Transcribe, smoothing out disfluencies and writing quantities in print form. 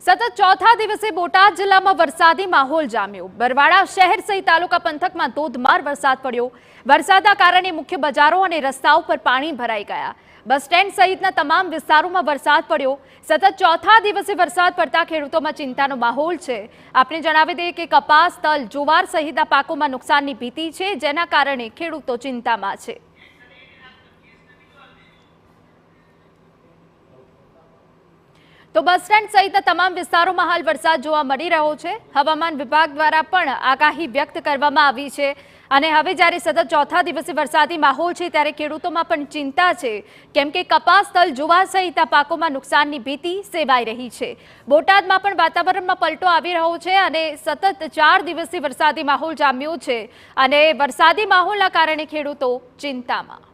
સતત ચોથા દિવસે બોટાદ જિલ્લામાં વરસાદી માહોલ જામ્યો। બરવાડા શહેર સહિત તાલુકા પંથકમાં ધોધમાર વરસાદ પડ્યો। વરસાદના કારણે મુખ્ય બજારો અને રસ્તાઓ પર પાણી ભરાઈ ગયા। બસ સ્ટેન્ડ સહિતના તમામ વિસ્તારોમાં વરસાદ પડ્યો। સતત ચોથા દિવસે વરસાદ પડતા ખેડૂતોમાં ચિંતાનો માહોલ છે। આપણે જણાવી દઈએ કે કપાસ, તલ, જુવાર સહિતના પાકોમાં નુકસાનની ભીતિ છે, જેના કારણે ખેડૂતો ચિંતામાં છે। તો બસ સ્ટેન્ડ સહિતના તમામ વિસ્તારોમાં હાલ વરસાદ જોવા મળી રહ્યો છે। હવામાન વિભાગ દ્વારા પણ આગાહી વ્યક્ત કરવામાં આવી છે અને હવે જ્યારે સતત ચોથા દિવસે વરસાદી માહોલ છે ત્યારે ખેડૂતોમાં પણ ચિંતા છે, કેમ કે કપાસ, તલ, જુવાર સહિતના પાકોમાં નુકસાનની ભીતિ સેવાઈ રહી છે। બોટાદમાં પણ વાતાવરણમાં પલટો આવી રહ્યો છે અને સતત 4 દિવસથી વરસાદી માહોલ જામ્યો છે અને વરસાદી માહોલના કારણે ખેડૂતો ચિંતામાં।